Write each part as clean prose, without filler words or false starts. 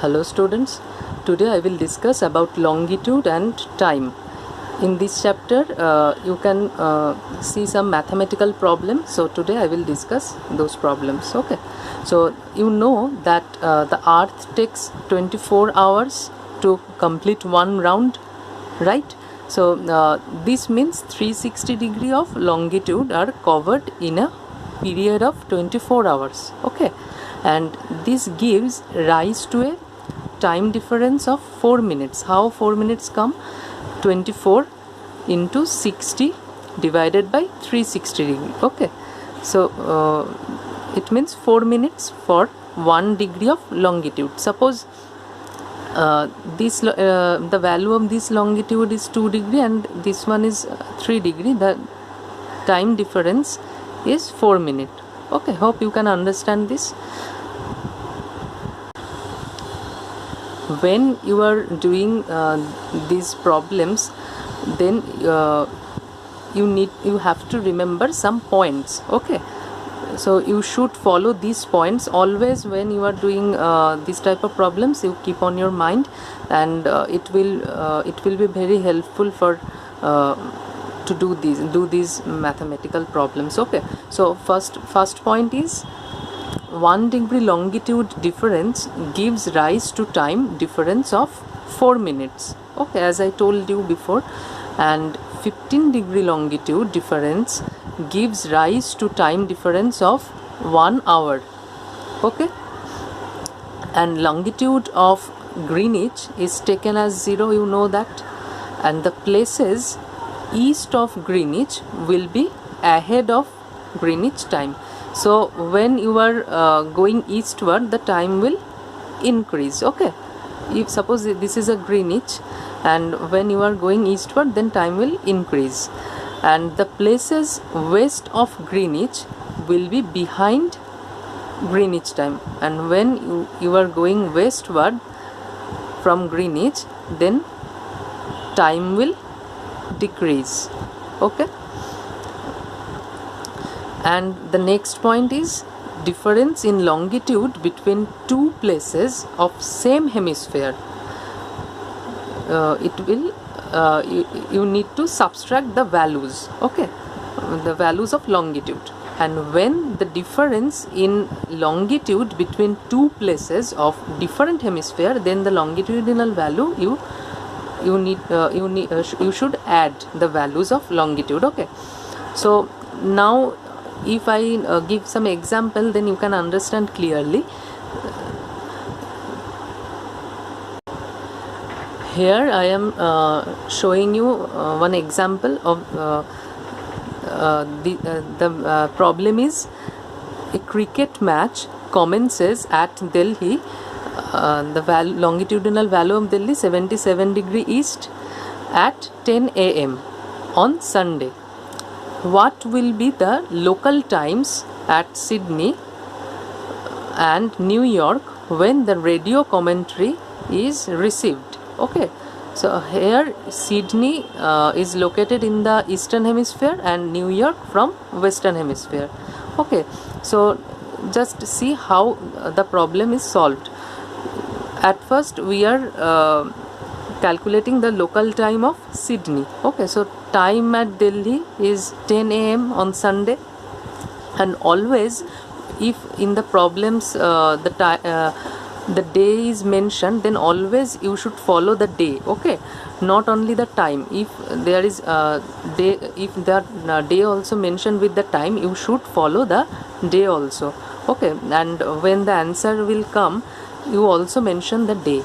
Hello students, today I will discuss about longitude and time. In this chapter you can see some mathematical problems, so today I will discuss those problems. Okay, so you know that the earth takes 24 hours to complete one round, right? So this means 360 degree of longitude are covered in a period of 24 hours. Okay, and this gives rise to a time difference of 4 minutes. How 4 minutes come? 24 into 60 divided by 360 degree. Okay, so it means 4 minutes for 1 degree of longitude. Suppose the value of this longitude is 2 degree and this one is 3 degree. The time difference is 4 minutes. Okay, hope you can understand this. When you are doing these problems, then you have to remember some points. Okay, so you should follow these points always when you are doing this type of problems. You keep on your mind, and it will be very helpful for to do these mathematical problems. Okay, so first point is 1 degree longitude difference gives rise to time difference of 4 minutes. Okay, as I told you before. And 15 degree longitude difference gives rise to time difference of 1 hour. Okay, and longitude of Greenwich is taken as 0, you know that, and the places east of Greenwich will be ahead of Greenwich time. So when you are going eastward, the time will increase. Okay, if suppose this is a Greenwich, and when you are going eastward, then time will increase, and the places west of Greenwich will be behind Greenwich time, and when you are going westward from Greenwich, then time will decrease. Okay, and the next point is difference in longitude between two places of same hemisphere. You need to subtract the values. Okay, the values of longitude, and when the difference in longitude between two places of different hemisphere, then the longitudinal value you should add the values of longitude. Okay, so now if I give some example, then you can understand clearly. Here I am showing you one example of the problem is a cricket match commences at Delhi. The longitudinal value of Delhi 77 degree east at 10 a.m. on Sunday. What will be the local times at Sydney and New York when the radio commentary is received? Okay, so here Sydney is located in the eastern hemisphere and New York from western hemisphere. Okay, so just see how the problem is solved. At first we are calculating the local time of Sydney. Okay, so time at Delhi is 10 a.m. on Sunday, and always if in the problems the day is mentioned, then always you should follow the day. Okay, not only the time. If there is day, if the day also mentioned with the time, you should follow the day also. Okay, and when the answer will come, you also mention the day.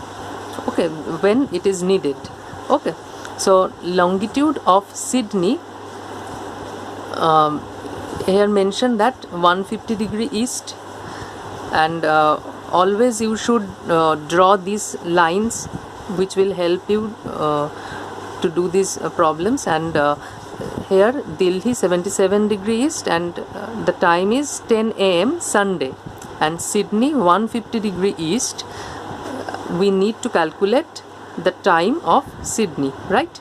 Okay, when it is needed. Okay, so longitude of Sydney here mentioned that 150 degree east, and always you should draw these lines which will help you to do these problems. And here Delhi 77 degree east, and the time is 10 a.m. Sunday, and Sydney 150 degree east. We need to calculate the time of Sydney, right?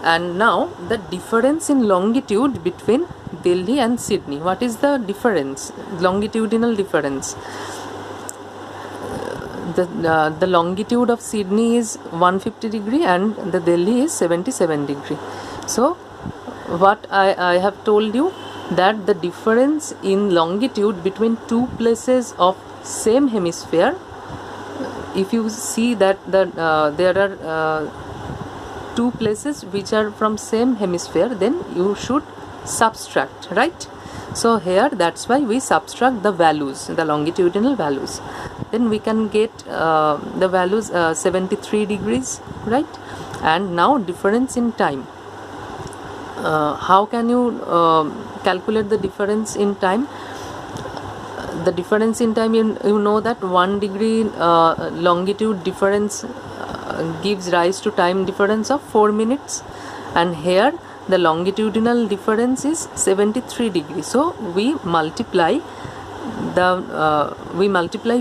And now the difference in longitude between Delhi and Sydney. What is the difference? Longitudinal difference. the longitude of Sydney is 150 degree and the Delhi is 77 degree. So what I have told you, that the difference in longitude between two places of same hemisphere, if you see that there are two places which are from same hemisphere, then you should subtract, right? So here that's why we subtract the values, the longitudinal values. Then we can get the values 73 degrees, right? And now difference in time. How can you calculate the difference in time? The difference in time, you know that 1 degree longitude difference gives rise to time difference of 4 minutes, and here the longitudinal difference is 73 degrees. So we multiply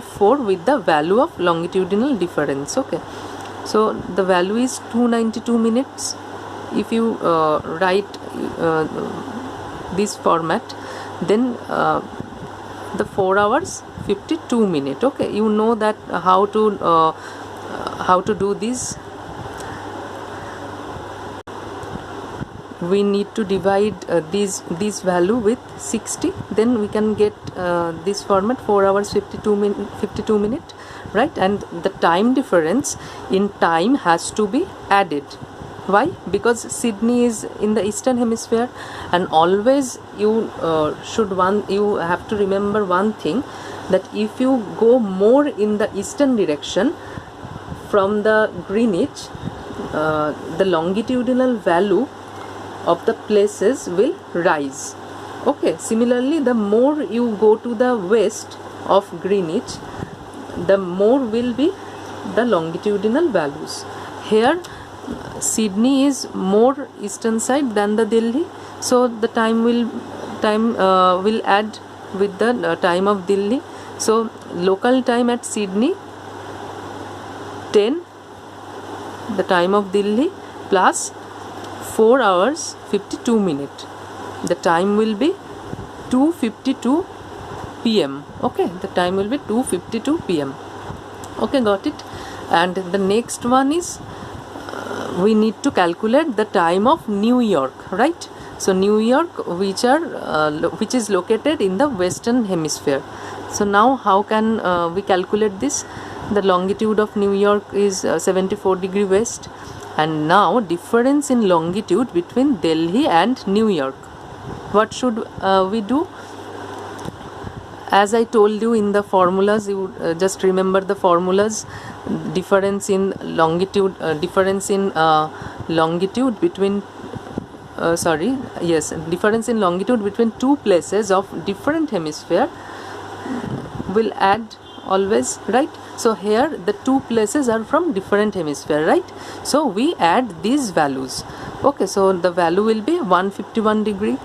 4 with the value of longitudinal difference. Okay, so the value is 292 minutes. If you write this format, then the 4 hours 52 minutes. Okay, you know that how to do this. We need to divide this value with 60, then we can get this format, 4 hours 52 minutes, right? And the time difference in time has to be added. Why? Because Sydney is in the eastern hemisphere, and always you have to remember one thing, that if you go more in the eastern direction from the Greenwich, the longitudinal value of the places will rise. Okay, similarly, the more you go to the west of Greenwich, the more will be the longitudinal values. Here Sydney is more eastern side than the Delhi, so the time will add with the time of Delhi. So local time at Sydney 10, the time of Delhi, plus 4 hours 52 minutes, the time will be 2:52 p.m. Okay, the time will be 2:52 p.m. Okay, got it? And the next one is we need to calculate the time of New York, right? So New York, which is located in the western hemisphere. So now how can we calculate this? The longitude of New York is 74 degree west, and now difference in longitude between Delhi and New York. What should we do? As I told you in the formulas, you just remember the formulas. Difference in longitude between difference in longitude between two places of different hemisphere will add always, right? So here the two places are from different hemisphere, right? So we add these values. Okay, so the value will be 151 degree.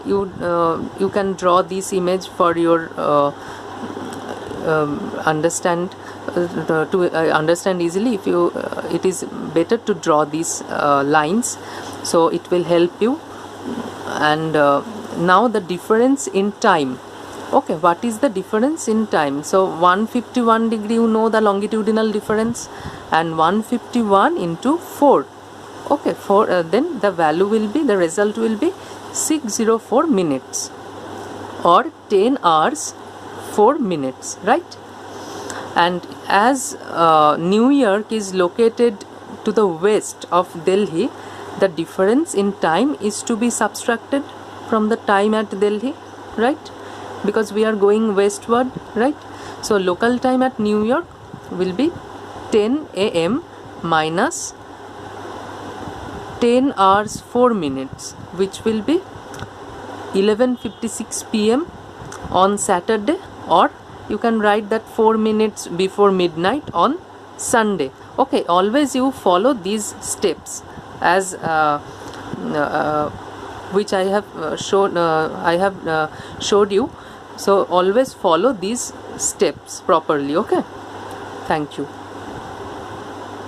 You can draw this image for your understand easily. If you it is better to draw these lines, so it will help you. And now the difference in time. Okay, what is the difference in time? So 151 degree, you know the longitudinal difference, and 151 into 4. Okay, then the value will be, the result will be 604 minutes or 10 hours 4 minutes, right? And as New York is located to the west of Delhi, the difference in time is to be subtracted from the time at Delhi, right? Because we are going westward, right? So local time at New York will be 10 a.m. minus 10 hours 4 minutes, which will be 11:56 p.m. on Saturday, or you can write that 4 minutes before midnight on Sunday. Okay, always you follow these steps as which I have showed you. So always follow these steps properly. Okay, thank you.